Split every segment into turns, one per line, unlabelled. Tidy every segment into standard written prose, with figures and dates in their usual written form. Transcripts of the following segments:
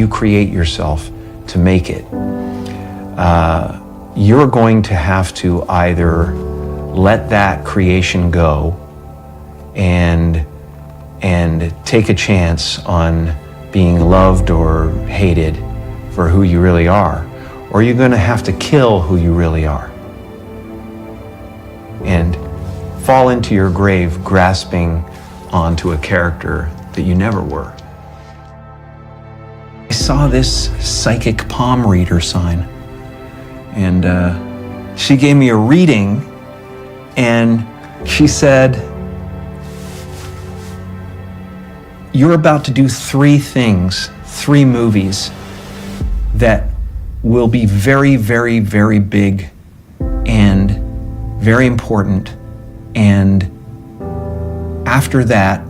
You create yourself to make it. You're going to have to either let that creation go and take a chance on being loved or hated for who you really are, or you're going to have to kill who you really are and fall into your grave grasping onto a character that you never were. I saw this psychic palm reader sign, and she gave me a reading, and she said, "You're about to do 3 things, 3 movies that will be very, very, very big and very important, and after that,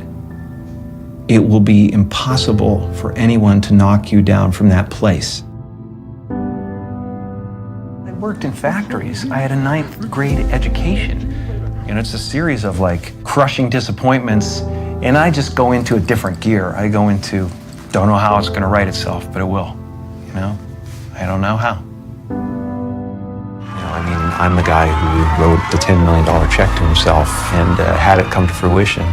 it will be impossible for anyone to knock you down from that place." I worked in factories. I had a 9th grade education. You know, it's a series of like crushing disappointments, and I just go into a different gear. I go into, don't know how it's gonna write itself, but it will, you know? I don't know how. I mean, I'm the guy who wrote the $10 million check to himself and had it come to fruition.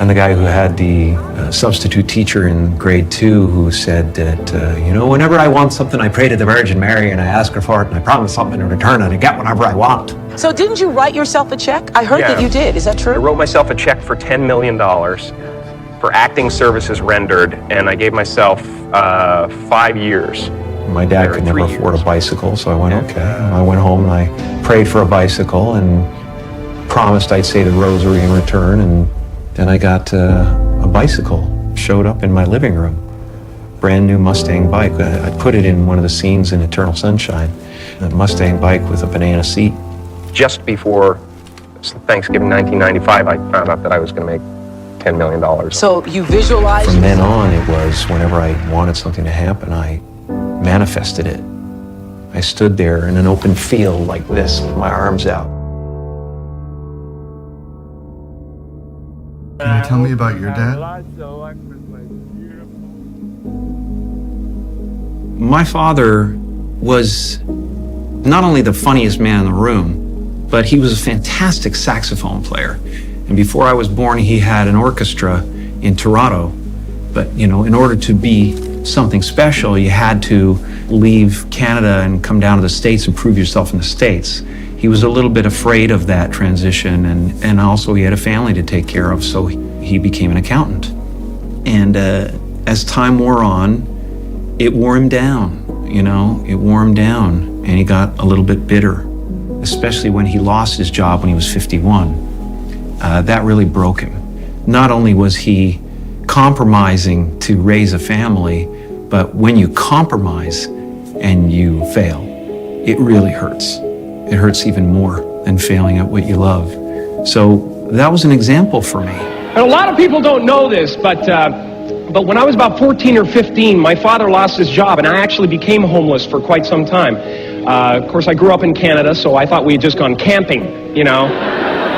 I'm the guy who had the substitute teacher in grade 2 who said that, you know, whenever I want something, I pray to the Virgin Mary and I ask her for it and I promise something in return and I get whatever I want.
So didn't you write yourself a check? I heard that you did. Is that true?
I wrote myself a check for $10 million for acting services rendered, and I gave myself 5 years.
My dad could never afford a bicycle, so I went, okay. I went home and I prayed for a bicycle and promised I'd say the rosary in return, and then I got a bicycle. Showed up in my living room. Brand new Mustang bike. I put it in one of the scenes in Eternal Sunshine. A Mustang bike with a banana seat.
Just before Thanksgiving 1995, I found out that I was going to make $10 million.
So you visualized?
From then on, it was whenever I wanted something to happen, I manifested it. I stood there in an open field like this with my arms out.
Can you tell me about your dad?
My father was not only the funniest man in the room, but he was a fantastic saxophone player. And before I was born, he had an orchestra in Toronto. But, you know, in order to be something special, you had to leave Canada and come down to the States and prove yourself in the States. He was a little bit afraid of that transition, and also he had a family to take care of, so he became an accountant. And as time wore on, it wore him down, you know, it wore him down, and he got a little bit bitter, especially when he lost his job when he was 51. That really broke him. Not only was he compromising to raise a family, but when you compromise and you fail, it really hurts. It hurts even more than failing at what you love. So that was an example for me.
And a lot of people don't know this, but when I was about 14 or 15, my father lost his job, and I actually became homeless for quite some time. Of course, I grew up in Canada, so I thought we had just gone camping, you know.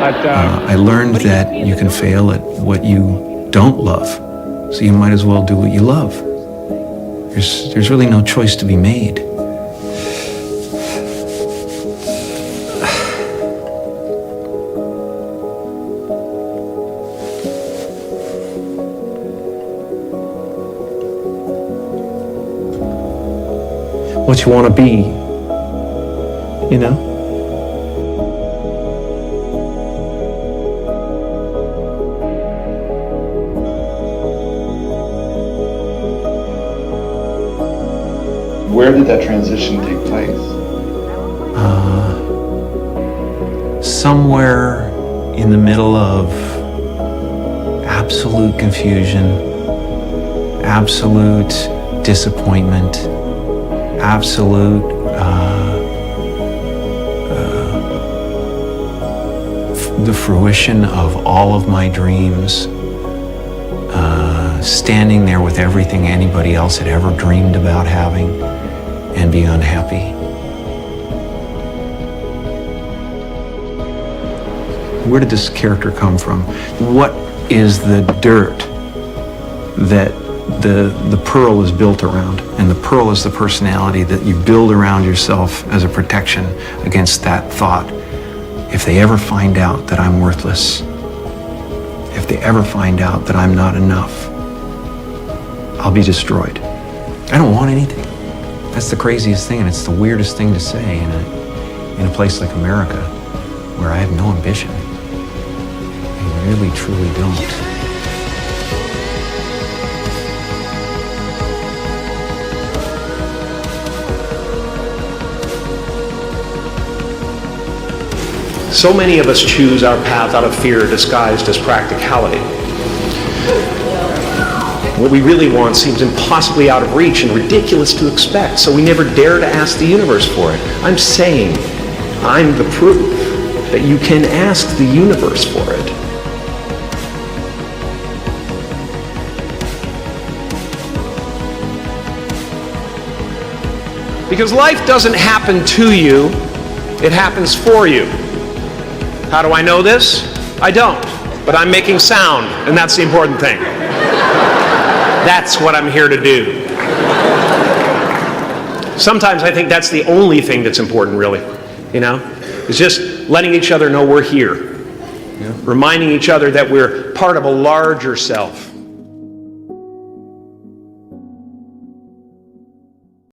But,
I learned that you can fail at what you don't love, so you might as well do what you love. There's really no choice to be made. What you want to be, you know?
Where did that transition take place?
Somewhere in the middle of absolute confusion, absolute disappointment, absolute the fruition of all of my dreams, standing there with everything anybody else had ever dreamed about having, and being unhappy. Where did this character come from? What is the dirt that the pearl is built around. And the pearl is the personality that you build around yourself as a protection against that thought. If they ever find out that I'm worthless, if they ever find out that I'm not enough, I'll be destroyed. I don't want anything. That's the craziest thing, and it's the weirdest thing to say in a place like America, where I have no ambition. I really, truly don't.
So many of us choose our path out of fear disguised as practicality. What we really want seems impossibly out of reach and ridiculous to expect, so we never dare to ask the universe for it. I'm saying I'm the proof that you can ask the universe for it. Because life doesn't happen to you, it happens for you. How do I know this? I don't, but I'm making sound, and that's the important thing. That's what I'm here to do. Sometimes I think that's the only thing that's important, really, It's just letting each other know we're here, reminding each other that we're part of a larger self.